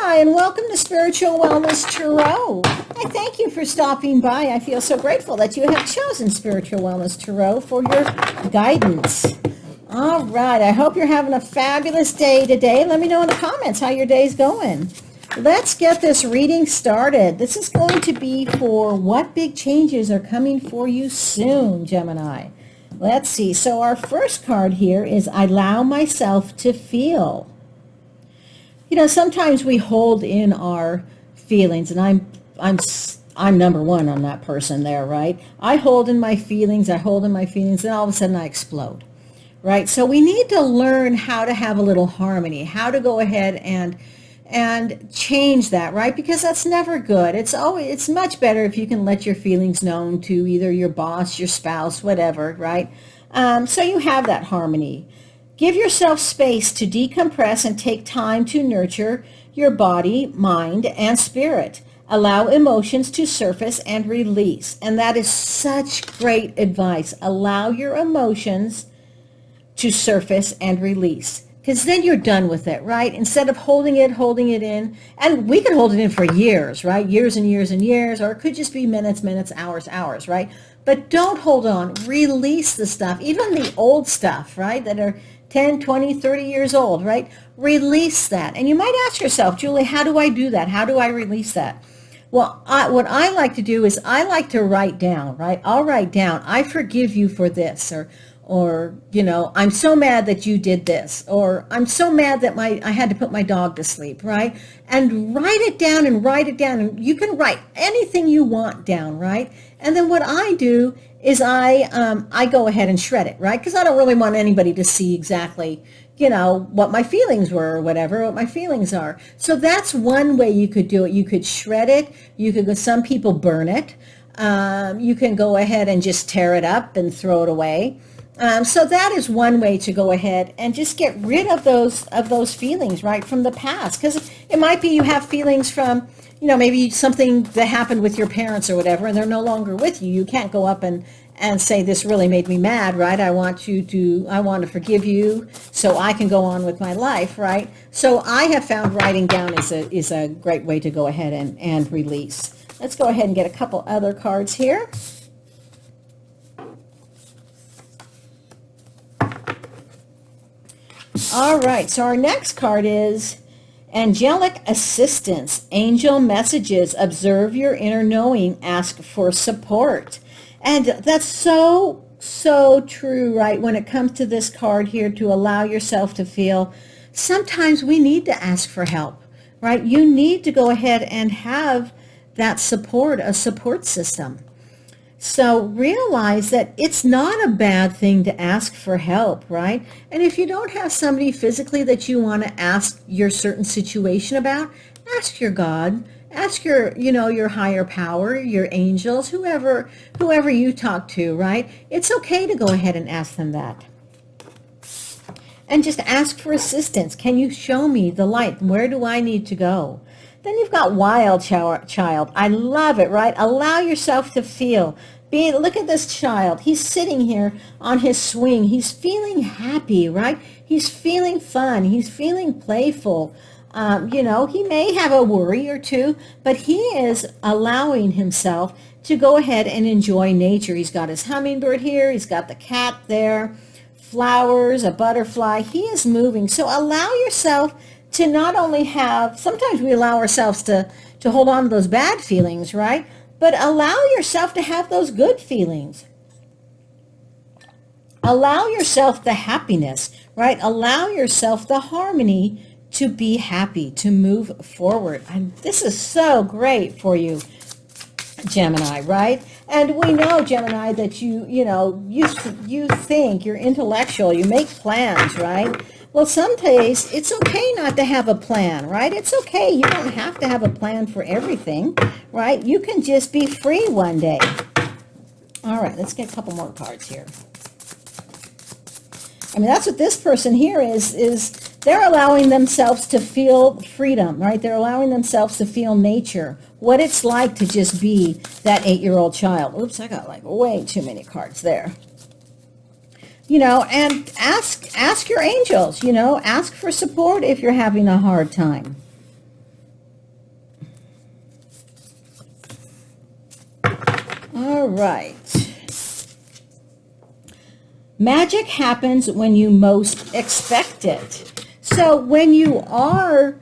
Hi, and welcome to Spiritual Wellness Tarot. I thank you for stopping by. I feel so grateful that you have chosen Spiritual Wellness Tarot for your guidance. All right, I hope you're having a fabulous day today. Let me know in the comments how your day's going. Let's get this reading started. This is going to be for what big changes are coming for you soon, Gemini. Let's see. So our first card here is Allow Myself to Feel. You know, sometimes we hold in our feelings, and I'm number one on that person there, right? I hold in my feelings, and all of a sudden I explode, right? So we need to learn how to have a little harmony, how to go ahead and change that, right? Because that's never good. It's much better if you can let your feelings known to either your boss, your spouse, whatever, right? So you have that harmony. Give yourself space to decompress and take time to nurture your body, mind, and spirit. Allow emotions to surface and release. And that is such great advice. Allow your emotions to surface and release. Because then you're done with it, right? Instead of holding it in. And we can hold it in for years, right? Years and years and years. Or it could just be minutes, hours, right? But don't hold on. Release the stuff. Even the old stuff, right? That are 10, 20, 30 years old, right? Release that. And you might ask yourself, Julie, how do I do that? How do I release that? Well, what I like to do is I like to write down, right? I'll write down, I forgive you for this, or you know, I'm so mad that you did this, or I'm so mad that I had to put my dog to sleep, right? And write it down, and you can write anything you want down, right? And then what I do is I go ahead and shred it, right? Because I don't really want anybody to see exactly, you know, what my feelings were or what my feelings are. So that's one way you could do it. You could shred it. Some people burn it. You can go ahead and just tear it up and throw it away. So that is one way to go ahead and just get rid of those feelings, right, from the past. Because it might be you have feelings from, you know, maybe something that happened with your parents or whatever, and they're no longer with you. You can't go up and say, this really made me mad, right? I want to forgive you so I can go on with my life, right? So I have found writing down is a great way to go ahead and release. Let's go ahead and get a couple other cards here. All right, so our next card is Angelic Assistance, Angel Messages, Observe Your Inner Knowing, Ask for Support. And that's so true, right? When it comes to this card here, to allow yourself to feel, sometimes we need to ask for help, right? You need to go ahead and have that support, a support system. So realize that it's not a bad thing to ask for help, right? And if you don't have somebody physically that you want to ask your certain situation about, ask your God, ask your higher power, your angels, whoever you talk to, right? It's okay to go ahead and ask them that. And just ask for assistance. Can you show me the light? Where do I need to go? Then you've got Wild Child. I love it, right? Allow yourself to feel. Look at this child. He's sitting here on his swing. He's feeling happy, right? He's feeling fun. He's feeling playful. You know, he may have a worry or two, but he is allowing himself to go ahead and enjoy nature. He's got his hummingbird here. He's got the cat there, flowers, a butterfly. He is moving. So allow yourself to not only have, sometimes we allow ourselves to hold on to those bad feelings, right? But allow yourself to have those good feelings. Allow yourself the happiness, right? Allow yourself the harmony to be happy, to move forward. And this is so great for you, Gemini, right? And we know, Gemini, that you think, you're intellectual, you make plans, right? Well, some days it's okay not to have a plan, right? It's okay. You don't have to have a plan for everything, right? You can just be free one day. All right, let's get a couple more cards here. I mean, that's what this person here is they're allowing themselves to feel freedom, right? They're allowing themselves to feel nature, what it's like to just be that 8-year-old child. Oops, I got like way too many cards there. You know, and ask your angels, you know, ask for support if you're having a hard time. All right. Magic happens when you most expect it. So when you are,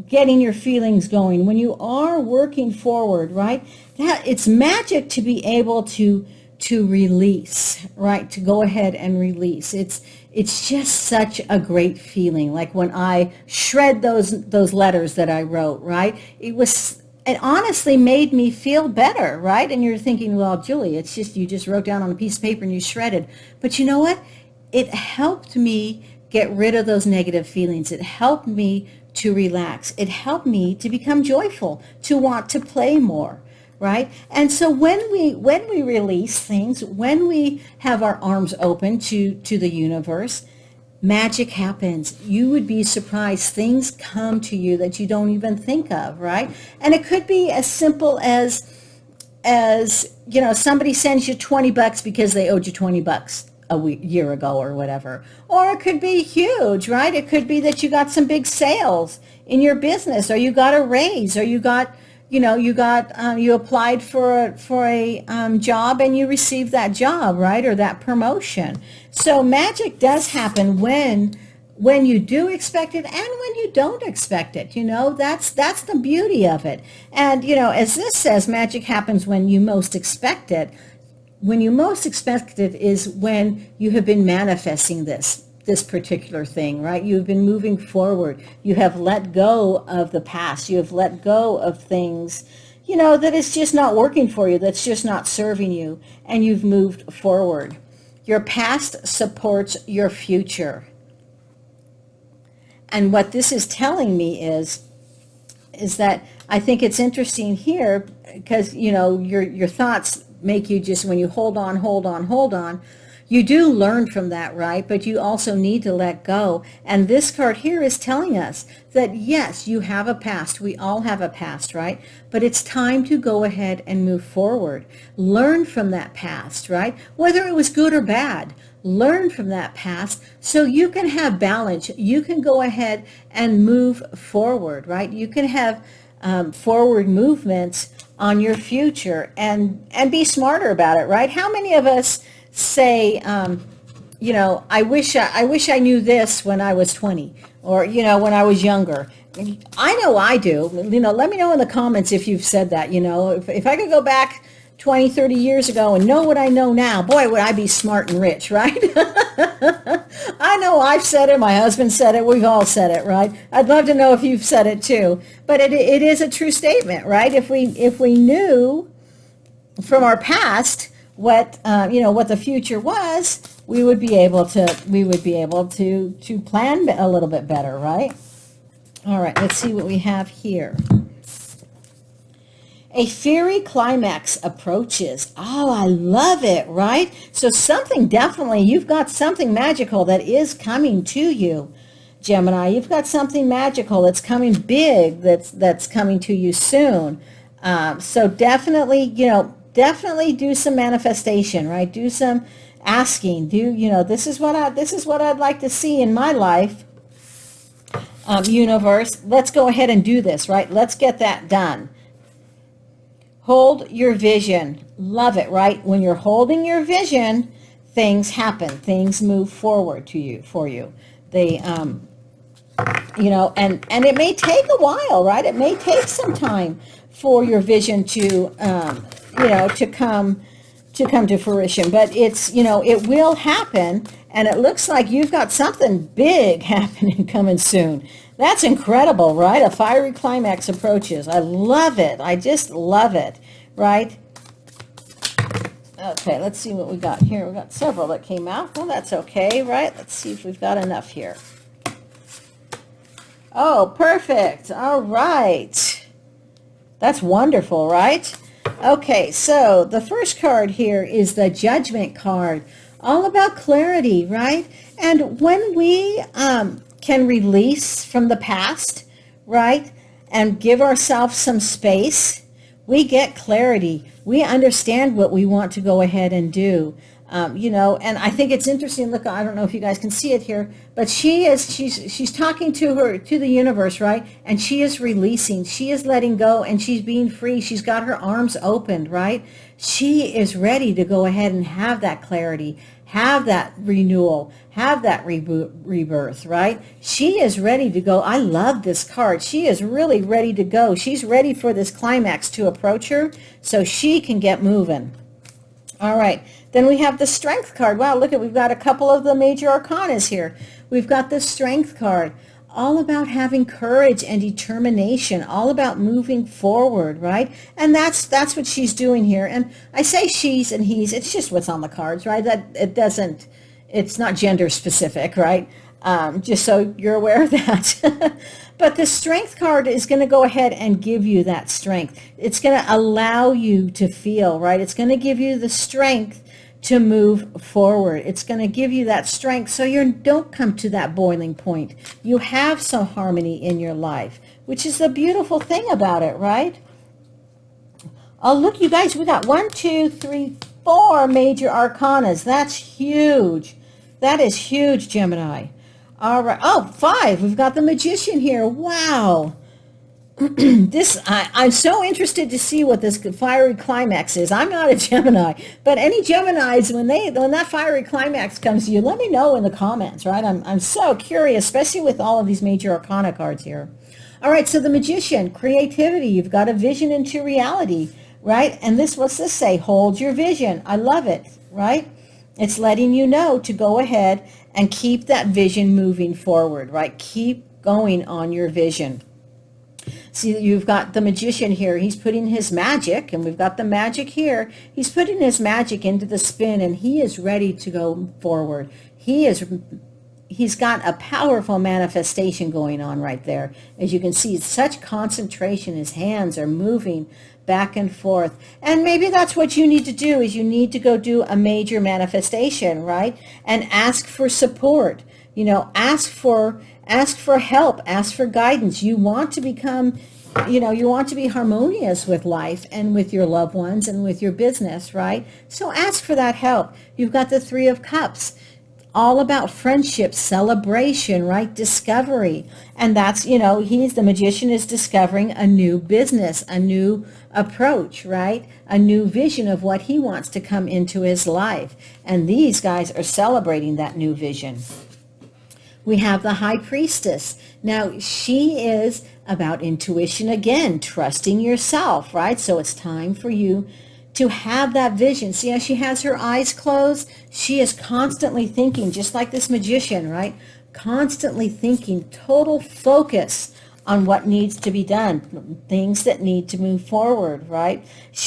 getting your feelings going, when you are working forward, right? That it's magic to be able to release, right? To go ahead and release. It's just such a great feeling. Like when I shred those letters that I wrote, right? It honestly made me feel better, right? And you're thinking, well, Julie, it's just, you just wrote down on a piece of paper and you shredded. But you know what? It helped me get rid of those negative feelings. It helped me to relax. It helped me to become joyful, to want to play more, right? And so when we release things, when we have our arms open to the universe, magic happens. You would be surprised. Things come to you that you don't even think of, right? And it could be as simple as somebody sends you $20 because they owed you $20 year ago or whatever. Or it could be huge, right? It could be that you got some big sales in your business, or you got a raise, or you applied for a job and you received that job, right? Or that promotion. So magic does happen when you do expect it and when you don't expect it. That's the beauty of it. And as this says, magic happens when you most expect it. When you most expect it is when you have been manifesting this particular thing, right? You've been moving forward. You have let go of the past. You have let go of things, that is just not working for you, that's just not serving you, and you've moved forward. Your past supports your future. And what this is telling me is that I think it's interesting here because, your thoughts make you just, when you hold on, you do learn from that, right? But you also need to let go. And this card here is telling us that, yes, you have a past. We all have a past, right? But it's time to go ahead and move forward. Learn from that past, right? Whether it was good or bad, learn from that past so you can have balance. You can go ahead and move forward, right? You can have forward movements on your future and be smarter about it, right? How many of us say, I wish I knew this when I was 20 or, when I was younger. I know I do. Let me know in the comments if you've said that. If I could go back 20, 30 years ago and know what I know now, boy, would I be smart and rich, right? I know I've said it. My husband said it. We've all said it, right? I'd love to know if you've said it too. But it is a true statement, right? If we knew from our past what the future was, we would be able to plan a little bit better, right? All right, let's see what we have here. A fairy climax approaches. Oh, I love it, right? So you've got something magical that is coming to you, Gemini. You've got something magical that's coming big, that's coming to you soon. So definitely do some manifestation, right? Do some asking. This is what I'd like to see in my life. Universe, let's go ahead and do this, right? Let's get that done. Hold your vision. Love it, right? When you're holding your vision, things happen. Things move forward for you. They, and it may take a while, right? It may take some time for your vision to come to fruition. But it will happen, and it looks like you've got something big happening coming soon. That's incredible, right? A fiery climax approaches. I love it. I just love it, right? Okay, let's see what we got here. We got several that came out. Well, that's okay, right? Let's see if we've got enough here. Oh, perfect. All right. That's wonderful, right? Okay, so the first card here is the Judgment card. All about clarity, right? And when we can release from the past, right, and give ourselves some space, we get clarity. We understand what we want to go ahead and do. You know, and I think it's interesting. Look, I don't know if you guys can see it here, but she's talking to the universe, right? And she is releasing, she is letting go, and she's being free. She's got her arms opened, right? She is ready to go ahead and have that clarity, have that renewal, have that rebirth, right? She is ready to go. I love this card. She is really ready to go. She's ready for this climax to approach her so she can get moving. All right, then we have the Strength card. Wow, look at, we've got a couple of the major arcanas here. We've got the Strength card, all about having courage and determination, all about moving forward, right? And that's what she's doing here. And I say she's and he's, it's just what's on the cards, right? That it's not gender specific, right? Just so you're aware of that. But the Strength card is going to go ahead and give you that strength. It's going to allow you to feel, right? It's going to give you the strength to move forward. It's going to give you that strength so you don't come to that boiling point. You have some harmony in your life, which is the beautiful thing about it, right? Oh, look, you guys, we got 1, 2, 3, 4 major arcanas. That's huge. That is huge, Gemini. All right. Oh, 5. We've got the Magician here. Wow. I'm so interested to see what this fiery climax is. I'm not a Gemini, but any Geminis, when that fiery climax comes to you, let me know in the comments, right? I'm so curious, especially with all of these major arcana cards here. All right, so the Magician, creativity. You've got a vision into reality, right? And what's this say? Hold your vision. I love it, right? It's letting you know to go ahead and keep that vision moving forward, right? Keep going on your vision. See, you've got the Magician here. He's putting his magic, and we've got the magic here. He's putting his magic into the spin, and he is ready to go forward. He's got a powerful manifestation going on right there. As you can see, such concentration. His hands are moving back and forth. And maybe that's what you need to do, is you need to go do a major manifestation, right? And ask for support. You know, ask for help, ask for guidance. You want to become, you want to be harmonious with life and with your loved ones and with your business, right? So ask for that help. You've got the 3 of Cups, all about friendship, celebration, right? Discovery. And that's, the Magician is discovering a new business, a new approach, right? A new vision of what he wants to come into his life. And these guys are celebrating that new vision. We have the High Priestess. Now, she is about intuition again, trusting yourself, right? So it's time for you to have that vision. See how she has her eyes closed? She is constantly thinking, just like this Magician, right? Constantly thinking, total focus on what needs to be done, things that need to move forward, right?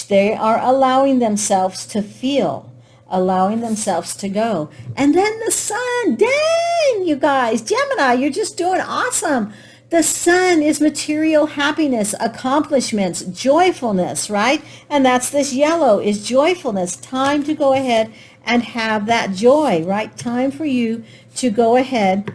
They are allowing themselves to feel, allowing themselves to go. And then the Sun, dang, you guys, Gemini, you're just doing awesome. The Sun is material happiness, accomplishments, joyfulness, right? And that's this yellow is joyfulness. Time to go ahead and have that joy, right? Time for you to go ahead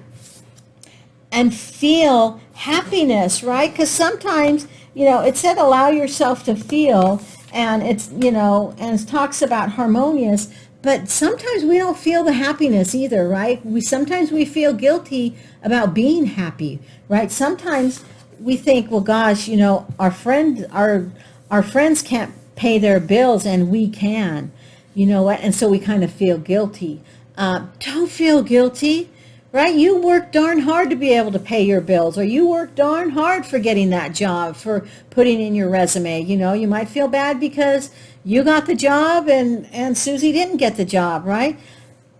and feel happiness, right? Because sometimes, it said allow yourself to feel, and it's, and it talks about harmonious, but sometimes we don't feel the happiness either, right? Sometimes we feel guilty about being happy, right? Sometimes we think, well, gosh, our friends can't pay their bills and we can, you know what? And so we kind of feel guilty. Don't feel guilty, right? You work darn hard to be able to pay your bills, or you work darn hard for getting that job, for putting in your resume. You might feel bad because you got the job and Susie didn't get the job, right?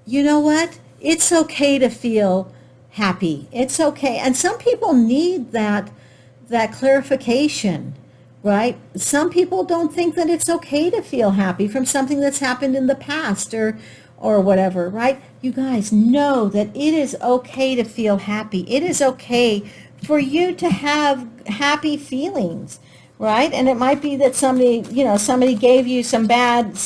You know what? It's okay to feel happy. It's okay. And some people need that clarification, right? Some people don't think that it's okay to feel happy from something that's happened in the past or whatever, right? You guys know that it is okay to feel happy. It is okay for you to have happy feelings, right? And it might be that somebody gave you some bad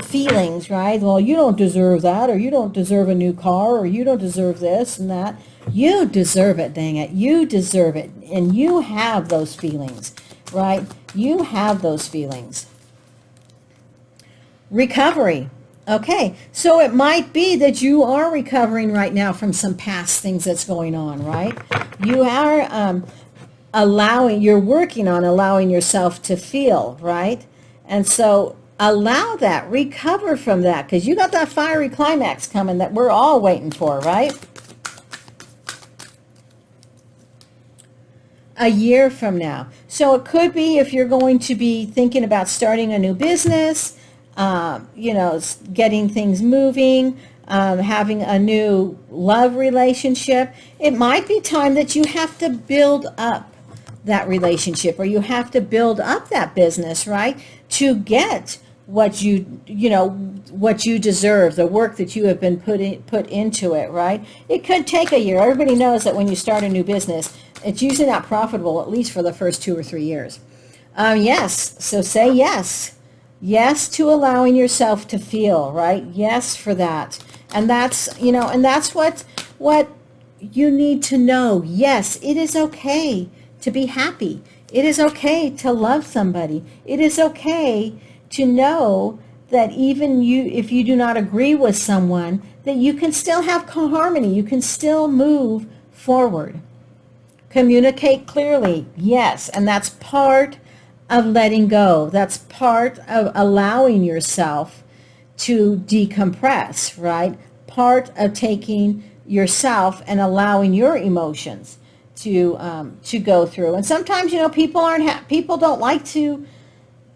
feelings, right? Well, you don't deserve that, or you don't deserve a new car, or you don't deserve this and that. You deserve it, dang it. You deserve it. And you have those feelings, right? You have those feelings. Recovery. Okay, so it might be that you are recovering right now from some past things that's going on, right? You are you're working on allowing yourself to feel, right? And so allow that, recover from that, because you got that fiery climax coming that we're all waiting for, right? A year from now. So it could be if you're going to be thinking about starting a new business, getting things moving, having a new love relationship. It might be time that you have to build up that relationship, or you have to build up that business, right? To get what what you deserve, the work that you have been put into it, right? It could take a year. Everybody knows that when you start a new business, it's usually not profitable, at least for the first 2 or 3 years. Yes, so say yes. Yes to allowing yourself to feel, right? Yes for that. And that's, and that's what you need to know. Yes, it is okay to be happy. It is okay to love somebody. It is okay to know that even if you do not agree with someone, that you can still have harmony. You can still move forward. Communicate clearly, yes, and that's part of letting go. That's part of allowing yourself to decompress, right? Part of taking yourself and allowing your emotions to go through. And sometimes, people don't like to,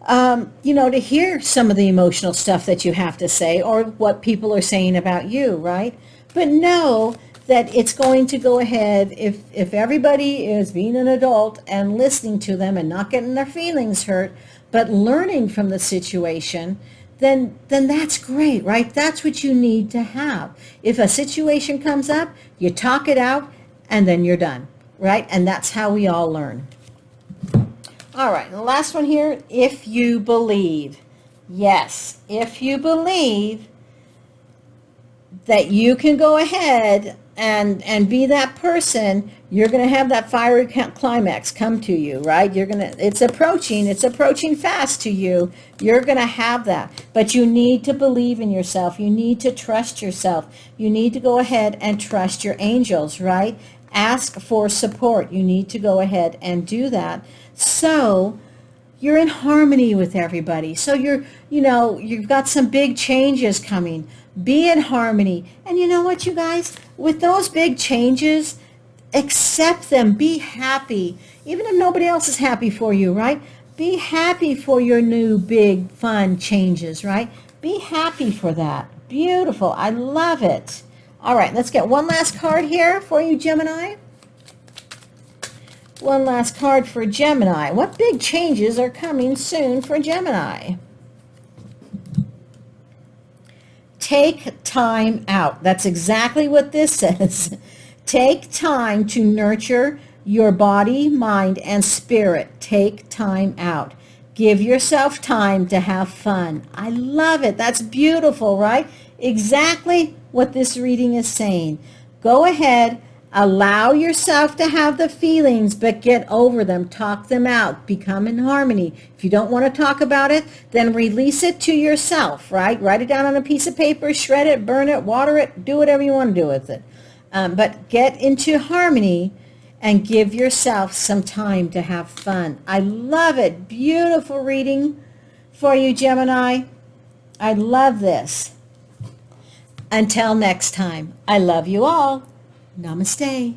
to hear some of the emotional stuff that you have to say or what people are saying about you, right? But know that it's going to go ahead if everybody is being an adult and listening to them and not getting their feelings hurt, but learning from the situation, then that's great, right? That's what you need to have. If a situation comes up, you talk it out and then you're done, right? And that's how we all learn. All right, and the last one here, if you believe. Yes, if you believe that you can go ahead and be that person, you're going to have that fiery climax come to you, right? It's approaching fast to you. You're going to have that, but you need to believe in yourself. You need to trust yourself. You need to go ahead and trust your angels, right? Ask for support. You need to go ahead and do that. So you're in harmony with everybody. So you've got some big changes coming. Be in harmony. And you know what, you guys? With those big changes, accept them. Be happy. Even if nobody else is happy for you, right? Be happy for your new big fun changes, right? Be happy for that. Beautiful. I love it. All right, let's get one last card here for you, Gemini. One last card for Gemini. What big changes are coming soon for Gemini? Take time out. That's exactly what this says. Take time to nurture your body, mind, and spirit. Take time out. Give yourself time to have fun. I love it. That's beautiful, right? Exactly what this reading is saying. Go ahead. Allow yourself to have the feelings, but get over them. Talk them out. Become in harmony. If you don't want to talk about it, then release it to yourself, right? Write it down on a piece of paper, shred it, burn it, water it, do whatever you want to do with it. But get into harmony and give yourself some time to have fun. I love it. Beautiful reading for you, Gemini. I love this. Until next time, I love you all. Namaste.